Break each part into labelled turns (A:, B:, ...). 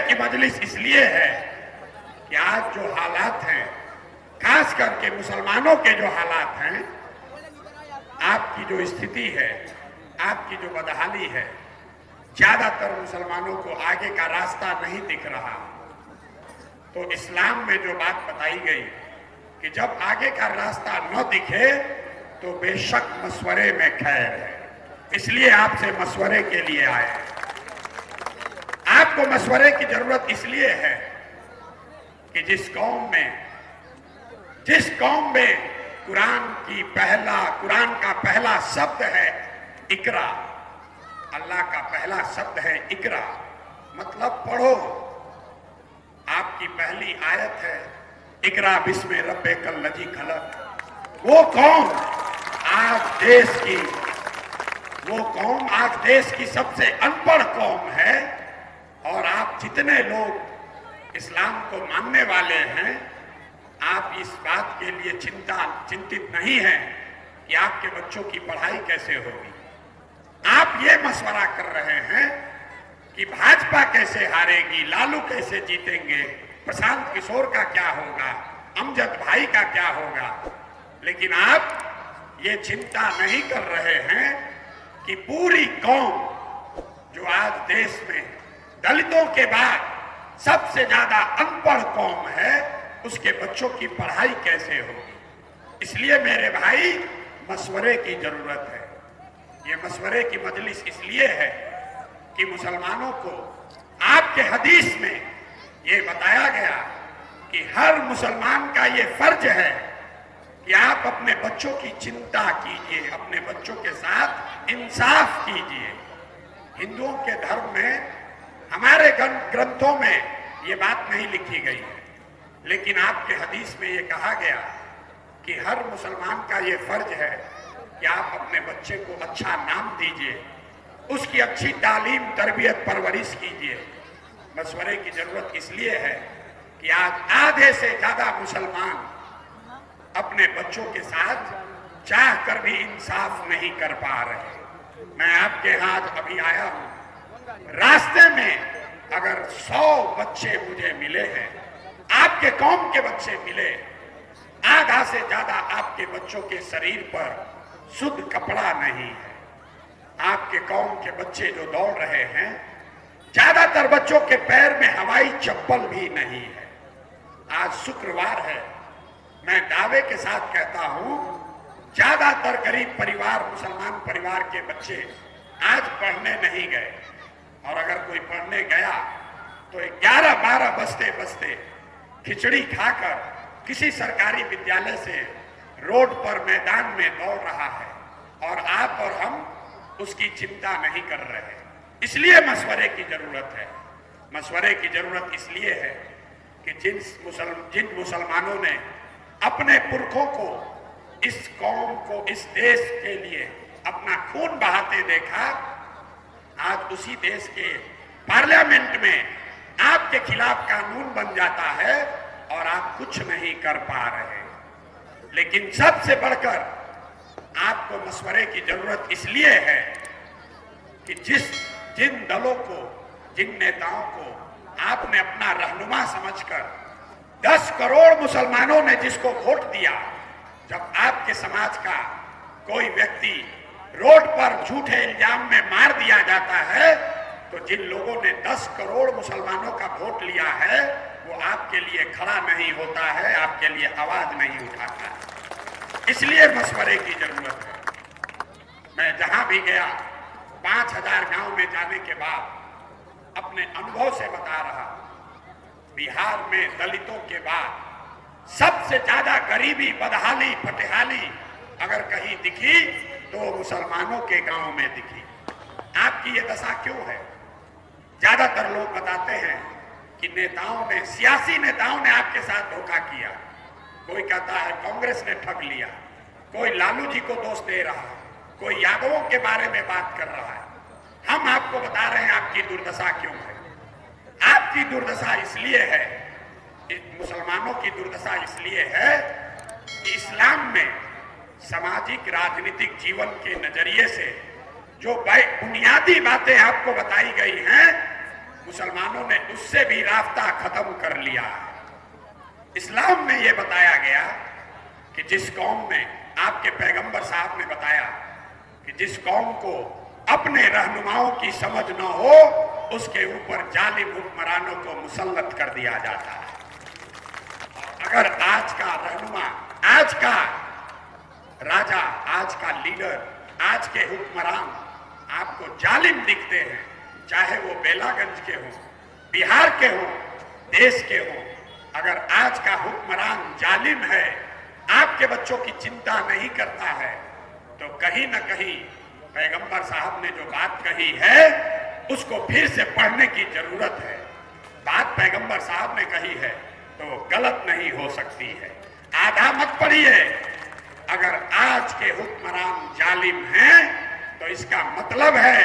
A: की मजलिस इसलिए है कि आज जो हालात हैं, खास करके मुसलमानों के जो हालात हैं, आपकी जो स्थिति है, आपकी जो बदहाली है, ज्यादातर मुसलमानों को आगे का रास्ता नहीं दिख रहा। तो इस्लाम में जो बात बताई गई कि जब आगे का रास्ता न दिखे तो बेशक मशवरे में खैर है, इसलिए आपसे मशवरे के लिए आए। आपको मशवरे की जरूरत इसलिए है कि जिस कौम में कुरान का पहला शब्द है इकरा, अल्लाह का पहला शब्द है इकरा, मतलब पढ़ो। आपकी पहली आयत है इकरा बिस्मि रब्बिकल लज़ी खलक। वो कौम आज देश की सबसे अनपढ़ कौम है, और आप जितने लोग इस्लाम को मानने वाले हैं, आप इस बात के लिए चिंतित नहीं हैं कि आपके बच्चों की पढ़ाई कैसे होगी। आप ये मशवरा कर रहे हैं कि भाजपा कैसे हारेगी, लालू कैसे जीतेंगे, प्रशांत किशोर का क्या होगा, अमजद भाई का क्या होगा। लेकिन आप ये चिंता नहीं कर रहे हैं कि पूरी कौम जो आज देश में दलितों के बाद सबसे ज्यादा अनपढ़ कौम है, उसके बच्चों की पढ़ाई कैसे होगी। इसलिए मेरे भाई मशवरे की जरूरत है। ये मशवरे की मजलिस इसलिए है कि मुसलमानों को आपके हदीस में ये बताया गया कि हर मुसलमान का ये फर्ज है कि आप अपने बच्चों की चिंता कीजिए, अपने बच्चों के साथ इंसाफ कीजिए। हिंदुओं के धर्म में, हमारे ग्रंथों में ये बात नहीं लिखी गई है, लेकिन आपके हदीस में ये कहा गया कि हर मुसलमान का ये फर्ज है कि आप अपने बच्चे को अच्छा नाम दीजिए, उसकी अच्छी तालीम, तरबियत, परवरिश कीजिए। मशवरे की जरूरत इसलिए है कि आज आधे से ज्यादा मुसलमान अपने बच्चों के साथ चाह कर भी इंसाफ नहीं कर पा रहे। मैं आपके यहाँ अभी आया हूं, रास्ते में अगर 100 बच्चे मुझे मिले हैं, आपके कौम के बच्चे मिले, आधा से ज्यादा आपके बच्चों के शरीर पर शुद्ध कपड़ा नहीं है। आपके कौम के बच्चे जो दौड़ रहे हैं, ज्यादातर बच्चों के पैर में हवाई चप्पल भी नहीं है। आज शुक्रवार है, मैं दावे के साथ कहता हूं, ज्यादातर गरीब परिवार, मुसलमान परिवार के बच्चे आज पढ़ने नहीं गए, और अगर कोई पढ़ने गया तो 11-12 बजते बजते खिचड़ी खाकर किसी सरकारी विद्यालय से रोड पर, मैदान में दौड़ रहा है, और आप और हम उसकी चिंता नहीं कर रहे। इसलिए मशवरे की जरूरत है। मशवरे की जरूरत इसलिए है कि जिन मुसलमानों ने अपने पुरखों को, इस कौम को, इस देश के लिए अपना खून बहाते देखा, आज उसी देश के पार्लियामेंट में आपके खिलाफ कानून बन जाता है और आप कुछ नहीं कर पा रहे। लेकिन सबसे बढ़कर आपको मशवरे की जरूरत इसलिए है कि जिन दलों को, जिन नेताओं को आपने अपना रहनुमा समझकर 10 करोड़ मुसलमानों ने जिसको वोट दिया, जब आपके समाज का कोई व्यक्ति रोड पर झूठे इल्जाम में मार दिया जाता है, तो जिन लोगों ने 10 करोड़ मुसलमानों का वोट लिया है, वो आपके लिए खड़ा नहीं होता है, आपके लिए आवाज नहीं उठाता है। इसलिए मशवरे की जरूरत है। मैं जहां भी गया, 5000 गांव में जाने के बाद अपने अनुभव से बता रहा, बिहार में दलितों के बाद सबसे ज्यादा गरीबी, बदहाली, फटेहाली अगर कहीं दिखी तो मुसलमानों के गांव में दिखी। आपकी ये दशा क्यों है? ज्यादातर लोग बताते हैं कि सियासी नेताओं ने आपके साथ धोखा किया। कोई कहता है कांग्रेस ने ठग लिया, कोई लालू जी को दोष दे रहा है, कोई यादवों के बारे में बात कर रहा है। हम आपको बता रहे हैं आपकी दुर्दशा क्यों है। आपकी दुर्दशा इसलिए है, मुसलमानों की दुर्दशा इसलिए है कि इस्लाम में सामाजिक राजनीतिक जीवन के नजरिए से जो बुनियादी बातें आपको बताई गई हैं, मुसलमानों ने उससे भी रास्ता खत्म कर लिया। इस्लाम में यह बताया गया कि जिस कौम में, आपके पैगंबर साहब ने बताया कि जिस कौम को अपने रहनुमाओं की समझ न हो, उसके ऊपर जालिम हुक्मरानों को मुसल्लत कर दिया जाता है। अगर आज का रहनुमा, आज का राजा, आज का लीडर, आज के हुक्मरान आपको जालिम दिखते हैं, चाहे वो बेलागंज के हो, बिहार के हो, देश के हो, अगर आज का हुक्मरान जालिम है, आपके बच्चों की चिंता नहीं करता है, तो कहीं ना कहीं पैगंबर साहब ने जो बात कही है उसको फिर से पढ़ने की जरूरत है। बात पैगंबर साहब ने कही है तो गलत नहीं हो सकती है। आधा मत पढ़िए। अगर आज के हुक्मरान जालिम हैं तो इसका मतलब है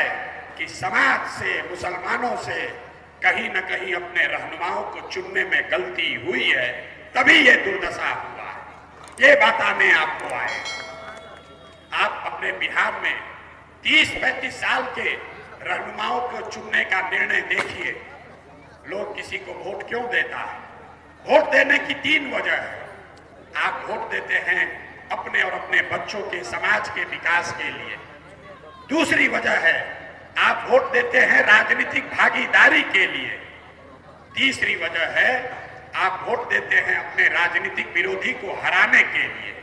A: कि समाज से, मुसलमानों से कहीं न कहीं अपने रहनुमाओं को चुनने में गलती हुई है, तभी ये दुर्दशा हुआ है। ये बताने आपको आए। आप अपने बिहार में 30-35 साल के रहनुमाओं को चुनने का निर्णय देखिए। लोग किसी को वोट क्यों देता है? वोट देने की 3 वजह है। आप वोट देते हैं अपने और अपने बच्चों के, समाज के विकास के लिए। दूसरी वजह है आप वोट देते हैं राजनीतिक भागीदारी के लिए। तीसरी वजह है आप वोट देते हैं अपने राजनीतिक विरोधी को हराने के लिए।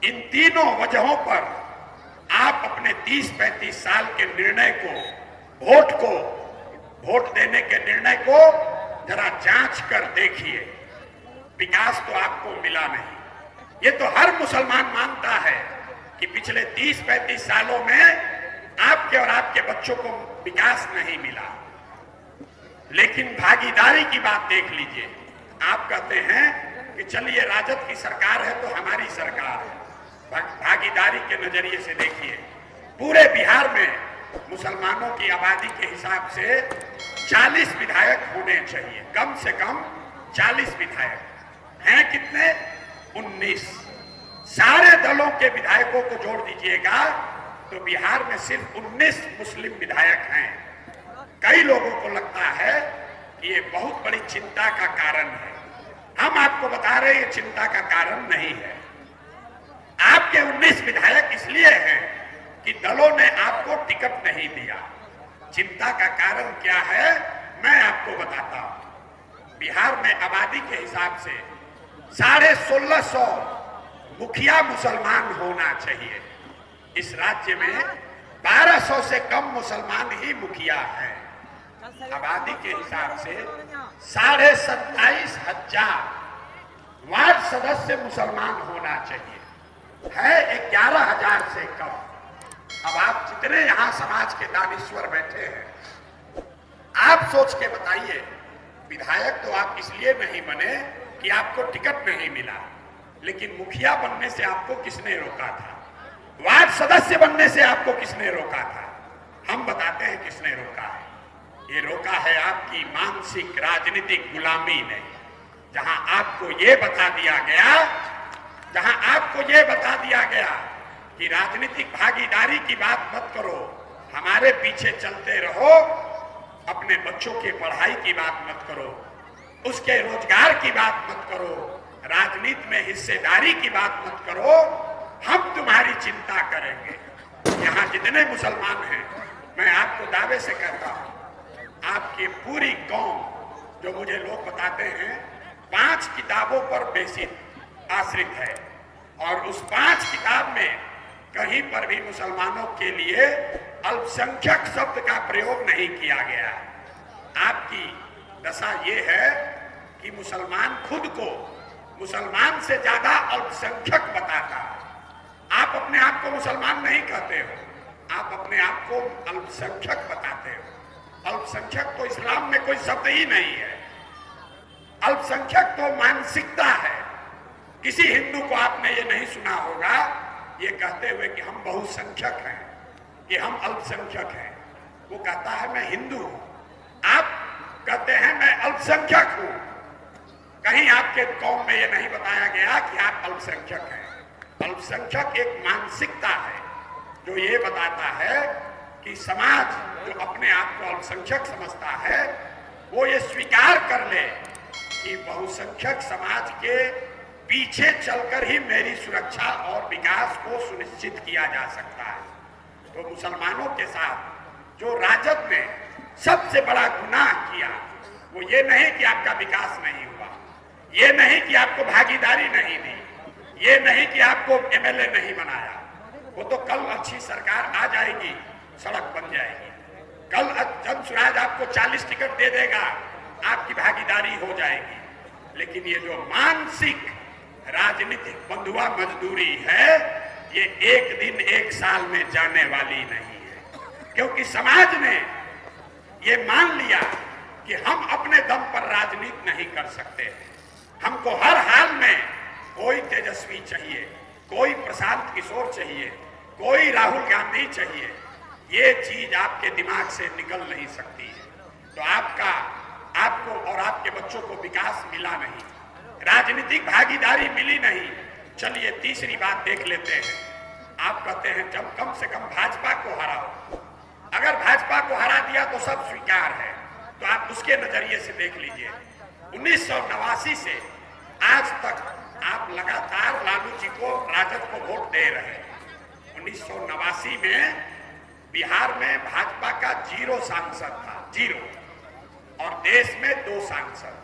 A: इन तीनों वजहों पर आप अपने 30-35 साल के निर्णय को, वोट देने के निर्णय को जरा जांच कर देखिए। विकास तो आपको मिला नहीं। ये तो हर मुसलमान मानता है कि पिछले 30-35 सालों में आपके और आपके बच्चों को विकास नहीं मिला। लेकिन भागीदारी की बात देख लीजिए। आप कहते हैं कि चलिए राजद की सरकार है तो हमारी सरकार है। भागीदारी के नजरिए से देखिए, पूरे बिहार में मुसलमानों की आबादी के हिसाब से 40 विधायक होने चाहिए, कम से कम 40 विधायक हैं। कितने? 19। सारे दलों के विधायकों को जोड़ दीजिएगा तो बिहार में सिर्फ 19 मुस्लिम विधायक हैं। कई लोगों को लगता है कि ये बहुत बड़ी चिंता का कारण है। हम आपको बता रहे हैं ये चिंता का कारण नहीं है। आपके 19 विधायक इसलिए हैं कि दलों ने आपको टिकट नहीं दिया। चिंता का कारण क्या है मैं आपको बताता हूं। बिहार में आबादी के हिसाब से 1650 मुखिया मुसलमान होना चाहिए। इस राज्य में 1200 से कम मुसलमान ही मुखिया हैं। आबादी के हिसाब से 27,500 वार्ड सदस्य मुसलमान होना चाहिए, है 11,000 से कम। अब आप जितने यहां समाज के दानिश्वर बैठे हैं, आप सोच के बताइए, विधायक तो आप इसलिए नहीं बने कि आपको टिकट नहीं मिला, लेकिन मुखिया बनने से आपको किसने रोका था? वार्ड सदस्य बनने से आपको किसने रोका था? हम बताते हैं किसने रोका है। ये रोका है आपकी मानसिक राजनीतिक गुलामी ने। जहां आपको ये बता दिया गया कि राजनीतिक भागीदारी की बात मत करो, हमारे पीछे चलते रहो, अपने बच्चों की पढ़ाई की बात मत करो, उसके रोजगार की बात मत करो, राजनीति में हिस्सेदारी की बात मत करो, हम तुम्हारी चिंता करेंगे। यहां जितने मुसलमान हैं, मैं आपको दावे से कहता हूं, आपकी पूरी कौम, जो मुझे लोग बताते हैं 5 किताबों पर बेसिस आश्रित है, और उस 5 किताब में कहीं पर भी मुसलमानों के लिए अल्पसंख्यक शब्द का प्रयोग नहीं किया गया। आपकी दशा ये है कि मुसलमान खुद को मुसलमान से ज्यादा अल्पसंख्यक बताता है। आप अपने आप को मुसलमान नहीं कहते हो, आप अपने आप को अल्पसंख्यक बताते हो। अल्पसंख्यक तो इस्लाम में कोई शब्द ही नहीं है। अल्पसंख्यक तो मानसिकता है। किसी हिंदू को आपने ये नहीं सुना होगा ये कहते हुए कि हम बहुसंख्यक हैं, कि हम अल्पसंख्यक हैं। वो कहता है मैं हिंदू हूं, आप कहते हैं मैं अल्पसंख्यक हूं। कहीं आपके कौम में ये नहीं बताया गया कि आप अल्पसंख्यक हैं। अल्पसंख्यक एक मानसिकता है जो ये बताता है कि समाज जो अपने आप को अल्पसंख्यक समझता है, वो ये स्वीकार कर ले कि बहुसंख्यक समाज के पीछे चलकर ही मेरी सुरक्षा और विकास को सुनिश्चित किया जा सकता है। तो मुसलमानों के साथ जो राजद ने सबसे बड़ा गुनाह किया वो ये नहीं कि आपका विकास नहीं हुआ, ये नहीं कि आपको भागीदारी नहीं दी, ये नहीं कि आपको एमएलए नहीं बनाया। वो तो कल अच्छी सरकार आ जाएगी, सड़क बन जाएगी, कल जन स्वराज आपको 40 टिकट दे देगा, आपकी भागीदारी हो जाएगी। लेकिन ये जो मानसिक राजनीतिक बंधुआ मजदूरी है, ये एक दिन एक साल में जाने वाली नहीं है, क्योंकि समाज ने ये मान लिया कि हम अपने दम पर राजनीति नहीं कर सकते। हमको हर हाल में कोई तेजस्वी चाहिए, कोई प्रशांत किशोर चाहिए, कोई राहुल गांधी चाहिए। ये चीज आपके दिमाग से निकल नहीं सकती है। तो आपको और आपके बच्चों को विकास मिला नहीं, राजनीतिक भागीदारी मिली नहीं। चलिए तीसरी बात देख लेते हैं। आप कहते हैं जब कम से कम भाजपा को हराओ। अगर भाजपा को हरा दिया तो सब स्वीकार है, तो आप उसके नजरिए से देख लीजिए। 1989 से आज तक आप लगातार लालू जी को, राजद को वोट दे रहे हैं। 1989 में बिहार में भाजपा का 0 सांसद था, 0, और देश में 2 सांसद।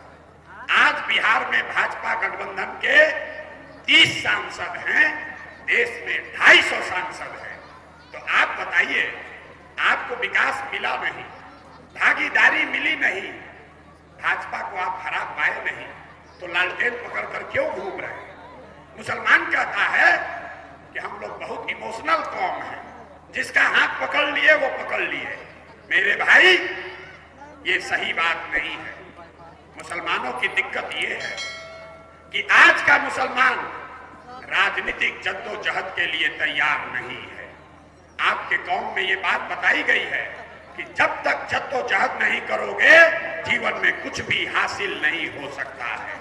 A: आज बिहार में भाजपा गठबंधन के 30 सांसद हैं, देश में 250 सांसद हैं। तो आप बताइए, आपको विकास मिला नहीं, भागीदारी मिली नहीं, भाजपा को आप हरा पाए नहीं, तो लालटेन पकड़कर क्यों घूम रहे हैं? मुसलमान कहता है कि हम लोग बहुत इमोशनल कौम हैं, जिसका हाथ पकड़ लिए वो पकड़ लिए। मेरे भाई, ये सही बात नहीं है। मुसलमानों की दिक्कत ये है कि आज का मुसलमान राजनीतिक जद्दोजहद के लिए तैयार नहीं है। आपके कौम में ये बात बताई गई है कि जब तक जद्दोजहद नहीं करोगे जीवन में कुछ भी हासिल नहीं हो सकता है।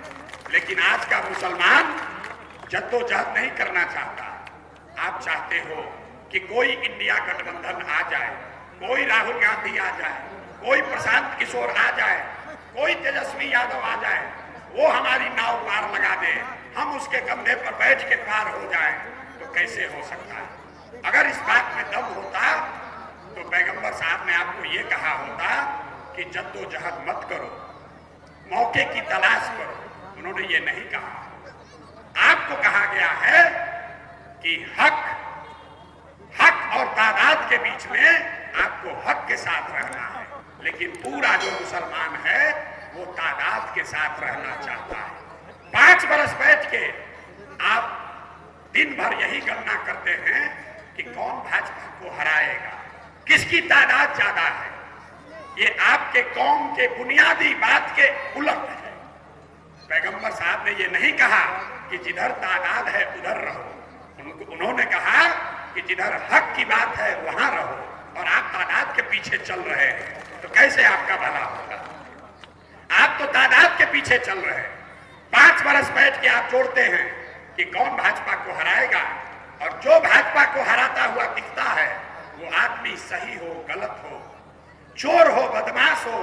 A: लेकिन आज का मुसलमान जद्दोजहद नहीं करना चाहता। आप चाहते हो कि कोई इंडिया गठबंधन आ जाए, कोई राहुल गांधी आ जाए, कोई प्रशांत किशोर आ जाए, कोई तेजस्वी यादव आ जाए, वो हमारी नाव पार लगा दे, हम उसके कंधे पर बैठ के पार हो जाए। तो कैसे हो सकता है? अगर इस बात में दम होता तो पैगंबर साहब ने आपको ये कहा होता कि जद्दोजहद मत करो, मौके की तलाश करो। उन्होंने ये नहीं कहा। आपको कहा गया है कि हक और तादाद के बीच में आपको हक के साथ रहना है, लेकिन पूरा जो मुसलमान है वो तादाद के साथ रहना चाहता है। 5 बरस बैठ के आप दिन भर यही गणना करते हैं कि कौन भाजपा को हराएगा, किसकी तादाद ज्यादा है। ये आपके कौम के बुनियादी बात के उलट है। पैगंबर साहब ने ये नहीं कहा कि जिधर तादाद है उधर रहो। उन्होंने कहा कि जिधर हक की बात है वहां रहो, और आप तादाद के पीछे चल रहे हैं तो कैसे आपका भला होगा? आप तो तादाद के पीछे चल रहे हैं। 5 बरस बैठ के आप जोड़ते हैं कि कौन भाजपा को हराएगा, और जो भाजपा को हराता हुआ दिखता है वो आदमी सही हो गलत हो, चोर हो बदमाश हो,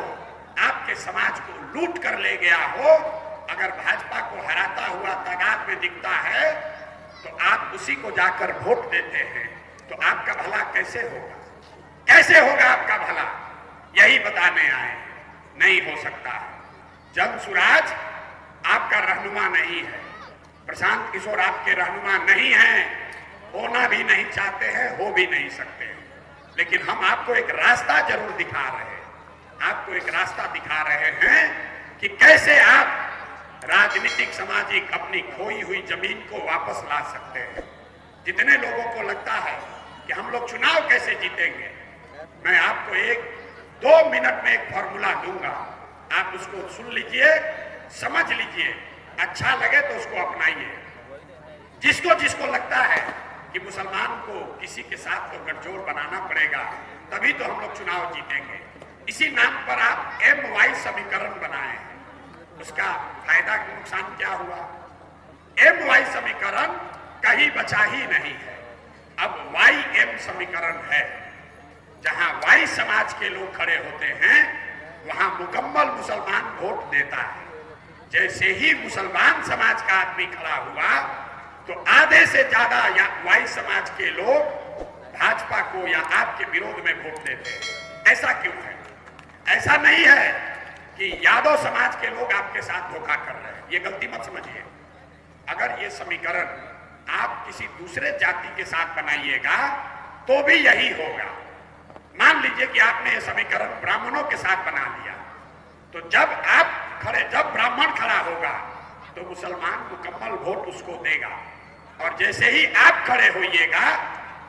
A: आपके समाज को लूट कर ले गया हो, अगर भाजपा को हराता हुआ तादाद में दिखता है तो आप उसी को जाकर वोट देते हैं। तो आपका भला कैसे होगा? कैसे होगा आपका भला? यही बताने आए। नहीं हो सकता। जन स्वराज आपका रहनुमा नहीं है, प्रशांत किशोर आपके रहनुमा नहीं है, होना भी नहीं चाहते हैं, हो भी नहीं सकते। लेकिन हम आपको एक रास्ता जरूर दिखा रहे हैं। आपको एक रास्ता दिखा रहे हैं कि कैसे आप राजनीतिक सामाजिक अपनी खोई हुई जमीन को वापस ला सकते हैं। जितने लोगों को लगता है कि हम लोग चुनाव कैसे जीतेंगे, मैं आपको 1-2 मिनट में एक फॉर्मूला दूंगा, आप उसको सुन लीजिए, समझ लीजिए, अच्छा लगे तो उसको अपनाइए। जिसको जिसको लगता है कि मुसलमान को किसी के साथ तो गठजोड़ बनाना पड़ेगा तभी तो हम लोग चुनाव जीतेंगे, इसी नाम पर आप MY समीकरण बनाए हैं। उसका फायदा नुकसान क्या हुआ? MY समीकरण कहीं बचा ही नहीं है। अब YM समीकरण है, जहां Y समाज के लोग खड़े होते हैं वहां मुकम्मल मुसलमान वोट देता है। जैसे ही मुसलमान समाज का आदमी खड़ा हुआ तो आधे से ज्यादा या वाई समाज के लोग भाजपा को या आपके विरोध में वोट देते हैं। ऐसा क्यों है? ऐसा नहीं है कि यादव समाज के लोग आपके साथ धोखा कर रहे हैं, ये गलती मत समझिए। अगर ये समीकरण आप किसी दूसरे जाति के साथ बनाइएगा तो भी यही होगा। मान लीजिए कि आपने ये समीकरण ब्राह्मणों के साथ बना लिया, तो जब ब्राह्मण खड़ा होगा तो मुसलमान मुकम्मल वोट उसको देगा, और जैसे ही आप खड़े होइएगा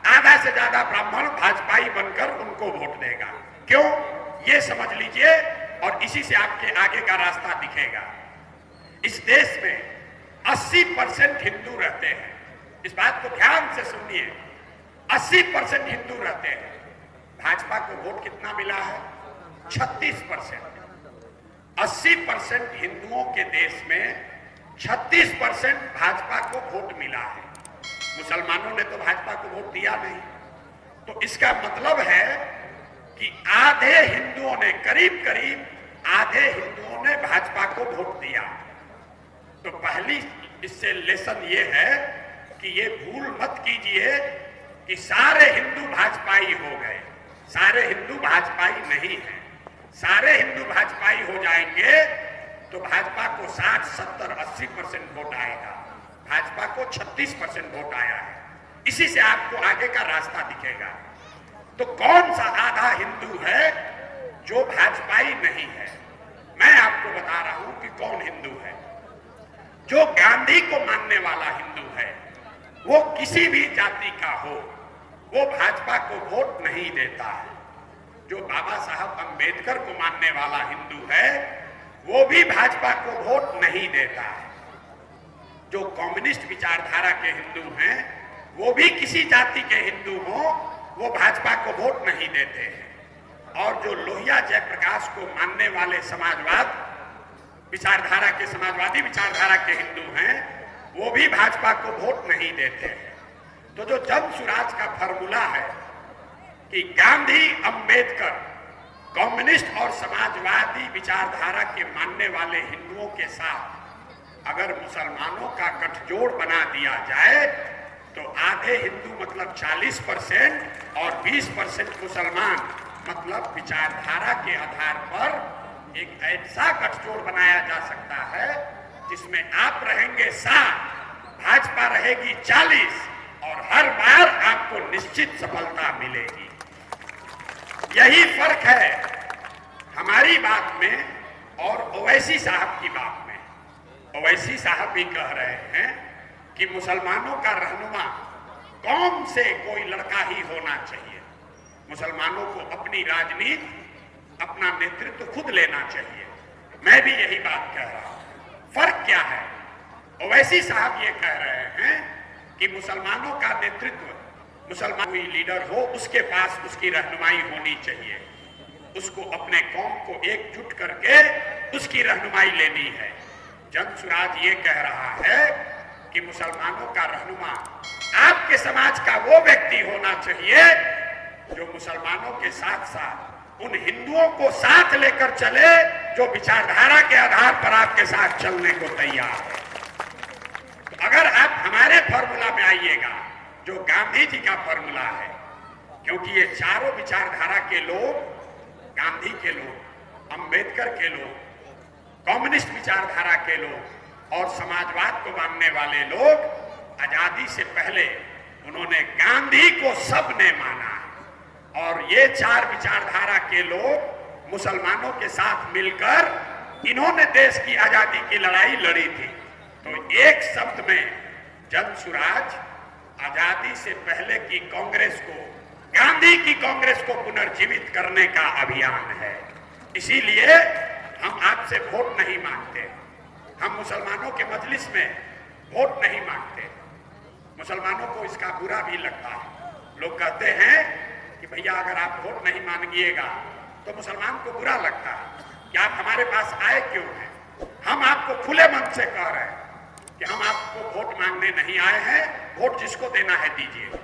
A: आधा से ज्यादा ब्राह्मण भाजपाई बनकर उनको वोट देगा। क्यों? ये समझ लीजिए, और इसी से आपके आगे का रास्ता दिखेगा। इस देश में 80% हिंदू रहते हैं, इस बात को ध्यान से सुनिए। 80% हिंदू रहते हैं। भाजपा को वोट कितना मिला है? 36%। 80% हिंदुओं के देश में 36% भाजपा को वोट मिला है। मुसलमानों ने तो भाजपा को वोट दिया नहीं। तो इसका मतलब है कि आधे हिंदुओं ने, करीब करीब आधे हिंदुओं ने भाजपा को वोट दिया। तो पहली इससे लेसन ये है कि ये भूल मत कीजिए कि सारे हिंदू भाजपाई हो गए। सारे हिंदू भाजपाई नहीं है। सारे हिंदू भाजपाई हो जाएंगे तो भाजपा को 60, 70, 80% वोट आएगा। भाजपा को 36% वोट आया है। इसी से आपको आगे का रास्ता दिखेगा। तो कौन सा आधा हिंदू है जो भाजपाई नहीं है? मैं आपको बता रहा हूं कि कौन हिंदू है। जो गांधी को मानने वाला हिंदू है, वो किसी भी जाति का हो, वो भाजपा को वोट नहीं देता है। जो बाबा साहब अंबेडकर को मानने वाला हिंदू है, वो भी भाजपा को वोट नहीं देता है। जो कम्युनिस्ट विचारधारा के हिंदू हैं, वो भी किसी जाति के हिंदू हो, वो भाजपा को वोट नहीं देते हैं। और जो लोहिया जयप्रकाश को मानने वाले समाजवाद विचारधारा के, समाजवादी विचारधारा के हिंदू हैं, वो भी भाजपा को वोट नहीं देते हैं। तो जो जन सुराज का फॉर्मूला है कि गांधी, अंबेडकर, कम्युनिस्ट और समाजवादी विचारधारा के मानने वाले हिंदुओं के साथ अगर मुसलमानों का गठजोड़ बना दिया जाए तो आधे हिंदू मतलब 40% और 20% मुसलमान मतलब विचारधारा के आधार पर एक ऐसा गठजोड़ बनाया जा सकता है जिसमें आप रहेंगे 60, भाजपा रहेगी 40 और हर बार आपको निश्चित सफलता मिलेगी। यही फर्क है हमारी बात में और ओवैसी साहब की बात में। ओवैसी साहब भी कह रहे हैं कि मुसलमानों का रहनुमा कौम से कोई लड़का ही होना चाहिए। मुसलमानों को अपनी राजनीति, अपना नेतृत्व खुद लेना चाहिए। मैं भी यही बात कह रहा हूं। फर्क क्या है? ओवैसी साहब ये कह रहे हैं कि मुसलमानों का नेतृत्व, मुसलमान कोई लीडर हो उसके पास उसकी रहनुमाई होनी चाहिए। उसको अपने कौम को एकजुट करके उसकी रहनुमाई लेनी है। जन सुराज ये कह रहा है कि मुसलमानों का रहनुमा आपके समाज का वो व्यक्ति होना चाहिए जो मुसलमानों के साथ साथ उन हिंदुओं को साथ लेकर चले जो विचारधारा के आधार पर आपके साथ चलने को तैयार है। तो अगर आप हमारे फॉर्मूला में आइएगा जो गांधी जी का फॉर्मूला है, क्योंकि ये चारों विचारधारा के लोग, गांधी के लोग, अंबेडकर के लोग, कम्युनिस्ट विचारधारा के लोग और समाजवाद को मानने वाले लोग, आजादी से पहले उन्होंने गांधी को सबने माना और ये चार विचारधारा के लोग मुसलमानों के साथ मिलकर इन्होंने देश की आजादी की लड़ाई लड़ी थी। तो एक शब्द में जन सुराज आजादी से पहले की कांग्रेस को, गांधी की कांग्रेस को पुनर्जीवित करने का अभियान है। इसीलिए हम आपसे वोट नहीं मांगते। हम मुसलमानों के मजलिस में वोट नहीं मांगते। मुसलमानों को इसका बुरा भी लगता है। लोग कहते हैं कि भैया अगर आप वोट नहीं मांगिएगा तो मुसलमान को बुरा लगता है कि आप हमारे पास आए क्यों हैं। हम आपको खुले मन से कह रहे हैं कि हम आपको वोट मांगने नहीं आए हैं, वोट जिसको देना है दीजिए,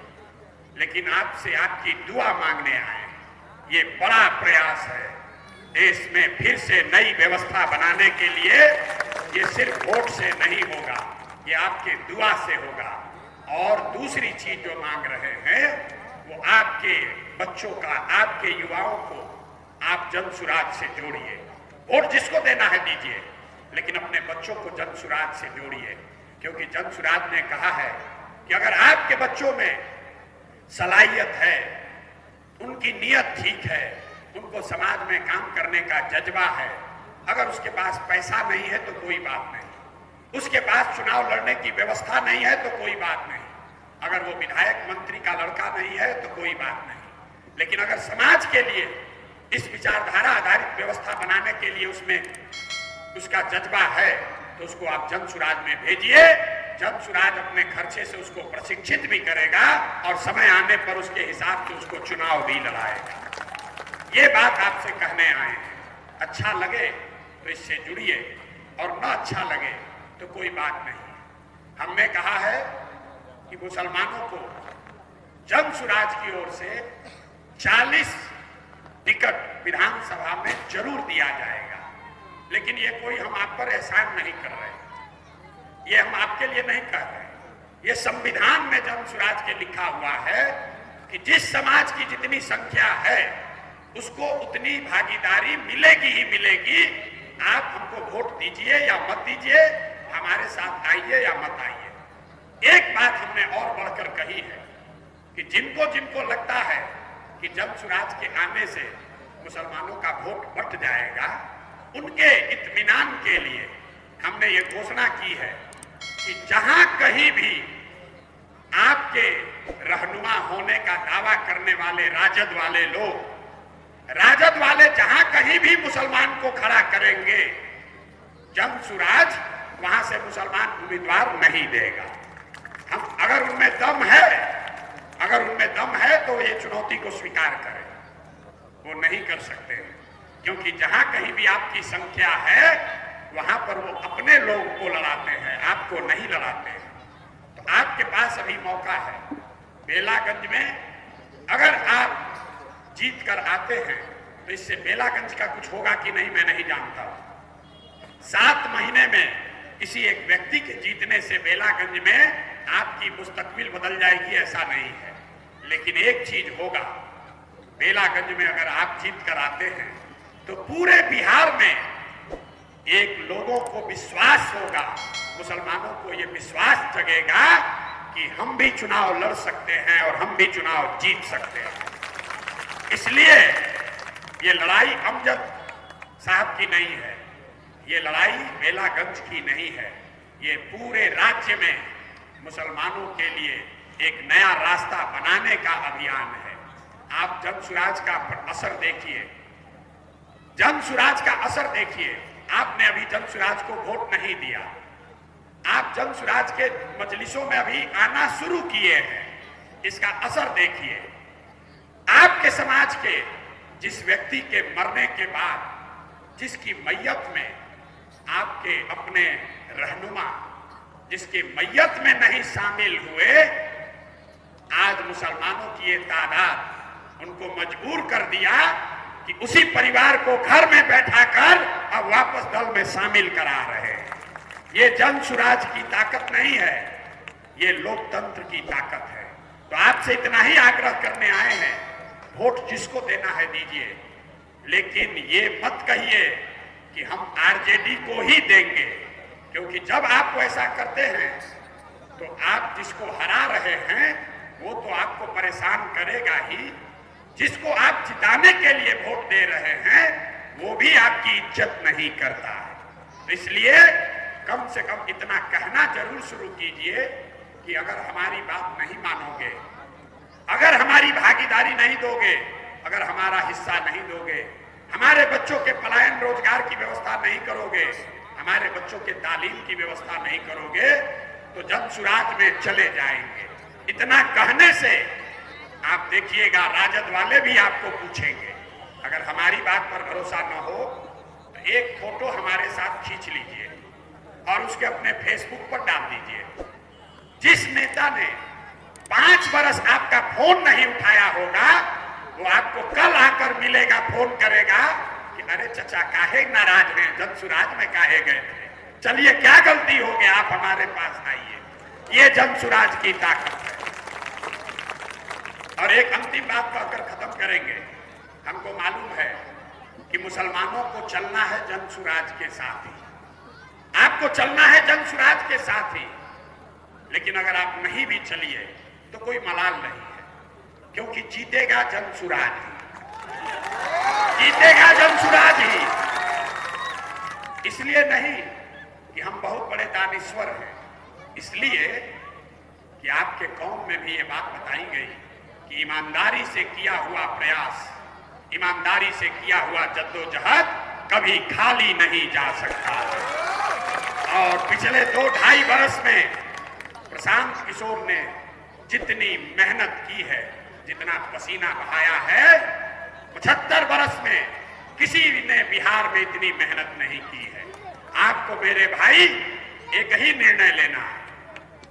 A: लेकिन आपसे आपकी दुआ मांगने आए। ये बड़ा प्रयास है देश में फिर से नई व्यवस्था बनाने के लिए ये सिर्फ वोट से नहीं होगा, ये आपके दुआ से होगा। और दूसरी चीज जो मांग रहे हैं वो आपके बच्चों का, आपके युवाओं को आप जनसुराज से जोड़िए। वोट जिसको देना है दीजिए, लेकिन अपने बच्चों को जनसुराज से जोड़िए, क्योंकि जनसुराज ने कहा है कि अगर आपके बच्चों में सलाहियत है, उनकी नीयत ठीक है, उनको समाज में काम करने का जज्बा है, अगर उसके पास पैसा नहीं है तो कोई बात नहीं, उसके पास चुनाव लड़ने की व्यवस्था नहीं है तो कोई बात नहीं, अगर वो विधायक मंत्री का लड़का नहीं है तो कोई बात नहीं, लेकिन अगर समाज के लिए इस विचारधारा आधारित व्यवस्था बनाने के लिए उसमें उसका जज्बा है तो उसको आप जनसुराज में भेजिए। जनसुराज अपने खर्चे से उसको प्रशिक्षित भी करेगा और समय आने पर उसके हिसाब से उसको चुनाव भी लड़ाएगा। ये बात आपसे कहने आए हैं। अच्छा लगे तो इससे जुड़िए और न अच्छा लगे तो कोई बात नहीं। हमने कहा है कि मुसलमानों को जनसुराज की ओर से 40 टिकट विधानसभा में जरूर दिया जाएगा, लेकिन ये कोई हम आप पर एहसान नहीं कर रहे, ये हम आपके लिए नहीं कह रहे, ये संविधान में जनसुराज के लिखा हुआ है कि जिस समाज की जितनी संख्या है उसको उतनी भागीदारी मिलेगी ही मिलेगी। आप हमको वोट दीजिए या मत दीजिए, हमारे साथ आइए या मत आइए। एक बात हमने और बढ़कर कही है कि जिनको जिनको लगता है कि जनसुराज के आने से मुसलमानों का वोट बट जाएगा, उनके इत्मीनान के लिए हमने ये घोषणा की है कि जहां कहीं भी आपके रहनुमा होने का दावा करने वाले राजद वाले लोग, राजद वाले जहां कहीं भी मुसलमान को खड़ा करेंगे, जनसुराज वहां से मुसलमान उम्मीदवार नहीं देगा। हम अगर उनमें दम है तो ये चुनौती को स्वीकार करें। वो नहीं कर सकते, क्योंकि जहां कहीं भी आपकी संख्या है वहां पर वो अपने लोगों को लड़ाते हैं, आपको नहीं लड़ाते हैं। तो आपके पास अभी मौका है। बेलागंज में अगर आप जीत कर आते हैं तो इससे बेलागंज का कुछ होगा कि नहीं मैं नहीं जानता। 7 महीने में किसी एक व्यक्ति के जीतने से बेलागंज में आपकी मुस्तकबिल बदल जाएगी ऐसा नहीं है, लेकिन एक चीज होगा, बेलागंज में अगर आप जीत कर आते हैं तो पूरे बिहार में एक लोगों को विश्वास होगा, मुसलमानों को ये विश्वास जगेगा कि हम भी चुनाव लड़ सकते हैं और हम भी चुनाव जीत सकते हैं। इसलिए ये लड़ाई अमजद साहब की नहीं है, ये लड़ाई बेलागंज की नहीं है, ये पूरे राज्य में मुसलमानों के लिए एक नया रास्ता बनाने का अभियान है। आप जनसुराज का असर देखिए, जनसुराज का असर देखिए। आपने अभी जनसुराज को वोट नहीं दिया, आप जनसुराज के मजलिसों में अभी आना शुरू किए हैं, इसका असर देखिए। आपके समाज के जिस व्यक्ति के मरने के बाद जिसकी मैयत में आपके अपने रहनुमा जिसकी मैयत में नहीं शामिल हुए, आज मुसलमानों की ये तादाद उनको मजबूर कर दिया कि उसी परिवार को घर में बैठाकर अब वापस दल में शामिल करा रहे हैं। ये जनसुराज की ताकत नहीं है, ये लोकतंत्र की ताकत है। तो आपसे इतना ही आग्रह करने आए हैं, वोट जिसको देना है दीजिए, लेकिन ये मत कहिए कि हम आरजेडी को ही देंगे, क्योंकि जब आप ऐसा करते हैं तो आप जिसको हरा रहे हैं वो तो आपको परेशान करेगा ही, जिसको आप जिताने के लिए वोट दे रहे हैं वो भी आपकी इज्जत नहीं करता है। तो इसलिए कम से कम इतना कहना जरूर शुरू कीजिए कि अगर हमारी बात नहीं मानोगे, अगर हमारी भागीदारी नहीं दोगे, अगर हमारा हिस्सा नहीं दोगे, हमारे बच्चों के पलायन रोजगार की व्यवस्था नहीं करोगे, हमारे बच्चों के तालीम की व्यवस्था नहीं करोगे, तो जनसुराज में चले जाएंगे। इतना कहने से आप देखिएगा राजद वाले भी आपको पूछेंगे। अगर हमारी बात पर भरोसा न हो तो एक फोटो हमारे साथ खींच लीजिए और उसके अपने फेसबुक पर डाल दीजिए। जिस नेता ने 5 बरस आपका फोन नहीं उठाया होगा वो आपको कल आकर मिलेगा, फोन करेगा कि अरे चचा काहे नाराज हैं, जनसुराज में काहे गए थे? चलिए क्या गलती हो गई, आप हमारे पास आइए, ये जनसुराज की ताकत है। और एक अंतिम बात कहकर खत्म करेंगे। हमको मालूम है कि मुसलमानों को चलना है जनसुराज के साथ ही, आपको चलना है जनसुराज के साथ ही, लेकिन अगर आप नहीं भी चलिए तो कोई मलाल नहीं है, क्योंकि जीतेगा जनसुराज ही, जीतेगा जनसुराज ही। इसलिए नहीं कि हम बहुत बड़े दानिश्वर हैं, इसलिए कि आपके कौम में भी ये बात बताई गई कि ईमानदारी से किया हुआ प्रयास, ईमानदारी से किया हुआ जद्दोजहद कभी खाली नहीं जा सकता। और पिछले 2-2.5 बरस में प्रशांत किशोर ने जितनी मेहनत की है, जितना पसीना बहाया है, 75 बरस में किसी ने बिहार में इतनी मेहनत नहीं की है। आपको मेरे भाई एक ही निर्णय लेना है,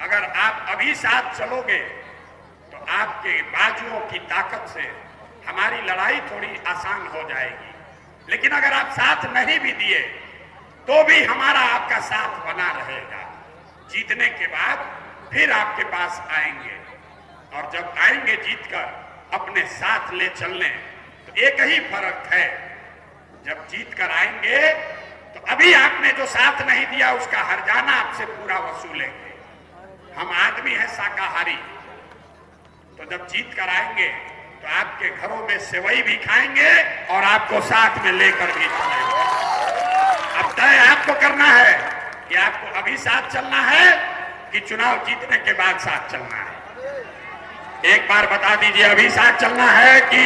A: अगर आप अभी साथ चलोगे तो आपके बाजुओं की ताकत से हमारी लड़ाई थोड़ी आसान हो जाएगी, लेकिन अगर आप साथ नहीं भी दिए तो भी हमारा आपका साथ बना रहेगा। जीतने के बाद फिर आपके पास आएंगे, और जब आएंगे जीतकर अपने साथ ले चलने, तो एक ही फर्क है, जब जीतकर आएंगे तो अभी आपने जो साथ नहीं दिया उसका हर्जाना आपसे पूरा वसूलेंगे। हम आदमी हैं शाकाहारी, तो जब जीत कर आएंगे तो आपके घरों में सेवई भी खाएंगे और आपको साथ में लेकर भी चलेंगे। अब तय आपको करना है कि आपको अभी साथ चलना है कि चुनाव जीतने के बाद साथ चलना है। एक बार बता दीजिए, अभी साथ चलना है कि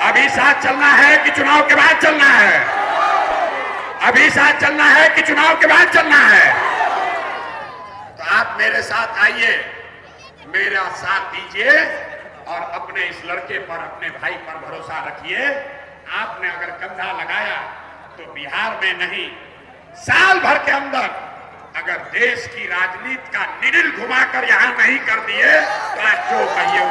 A: अभी साथ चलना है कि चुनाव के बाद चलना है? अभी साथ चलना है कि चुनाव के बाद चलना है? तो आप मेरे साथ आइए, मेरा साथ दीजिए और अपने इस लड़के पर, अपने भाई पर भरोसा रखिए। आपने अगर कंधा लगाया तो बिहार में नहीं, साल भर के अंदर अगर देश की राजनीति का निडिल घुमाकर यहां नहीं कर दिए तो आज जो कहिए